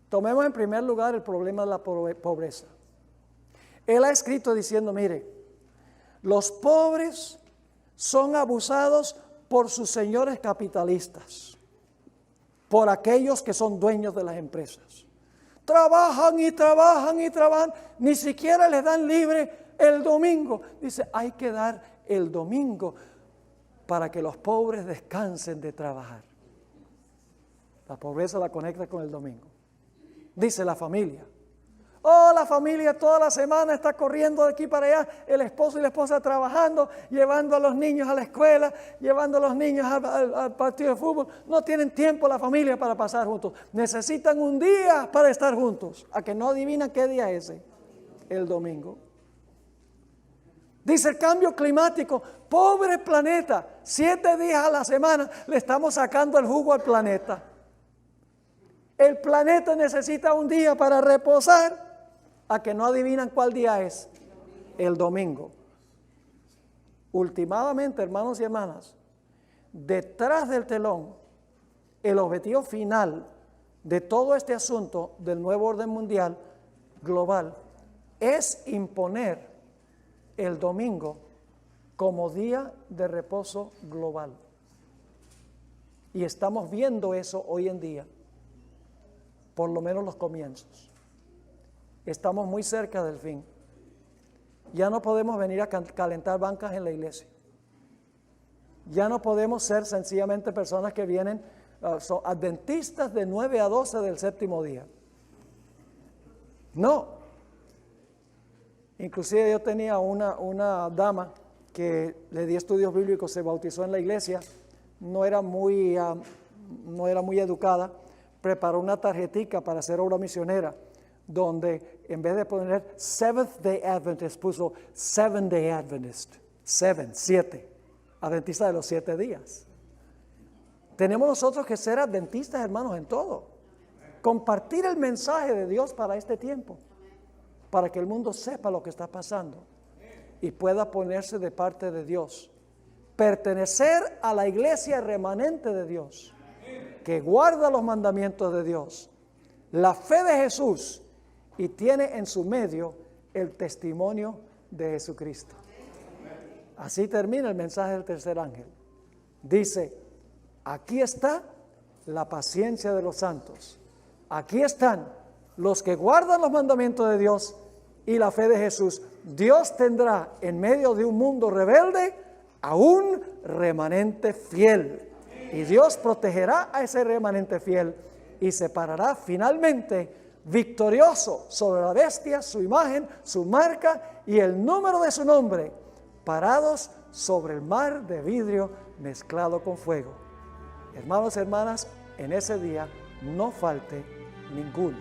Tomemos en primer lugar el problema de la pobreza. Él ha escrito diciendo: mire, los pobres son abusados por sus señores capitalistas, por aquellos que son dueños de las empresas. Trabajan y trabajan y trabajan, ni siquiera les dan libre el domingo. Dice: hay que dar el domingo para que los pobres descansen de trabajar. La pobreza la conecta con el domingo. Dice la familia: Oh, la familia toda la semana está corriendo de aquí para allá, el esposo y la esposa trabajando, llevando a los niños a la escuela, llevando a los niños al partido de fútbol. No tienen tiempo la familia para pasar juntos. Necesitan un día para estar juntos. A que no adivinan qué día es ese, el domingo. Dice el cambio climático, pobre planeta, 7 días a la semana le estamos sacando el jugo al planeta. El planeta necesita un día para reposar, a que no adivinan cuál día es, el domingo. Últimamente, hermanos y hermanas, detrás del telón, el objetivo final de todo este asunto del nuevo orden mundial global es imponer el domingo como día de reposo global. Y estamos viendo eso hoy en día, por lo menos los comienzos. Estamos muy cerca del fin. Ya no podemos venir a calentar bancas en la iglesia. Ya no podemos ser sencillamente personas que vienen, son adventistas de 9 a 12 del séptimo día. No. Inclusive yo tenía una dama que le di estudios bíblicos, se bautizó en la iglesia, no era muy educada, preparó una tarjetica para hacer obra misionera, donde en vez de poner Seventh Day Adventist, puso 7 Day Adventist, 7, adventista de los 7 días. Tenemos nosotros que ser adventistas, hermanos, en todo. Compartir el mensaje de Dios para este tiempo, para que el mundo sepa lo que está pasando y pueda ponerse de parte de Dios. Pertenecer a la iglesia remanente de Dios, que guarda los mandamientos de Dios, la fe de Jesús, y tiene en su medio el testimonio de Jesucristo. Así termina el mensaje del tercer ángel. Dice, aquí está la paciencia de los santos. Aquí están los que guardan los mandamientos de Dios y la fe de Jesús. Dios tendrá en medio de un mundo rebelde a un remanente fiel. Y Dios protegerá a ese remanente fiel y separará finalmente victorioso sobre la bestia, su imagen, su marca y el número de su nombre, parados sobre el mar de vidrio mezclado con fuego. Hermanos y hermanas, en ese día no falte ninguno.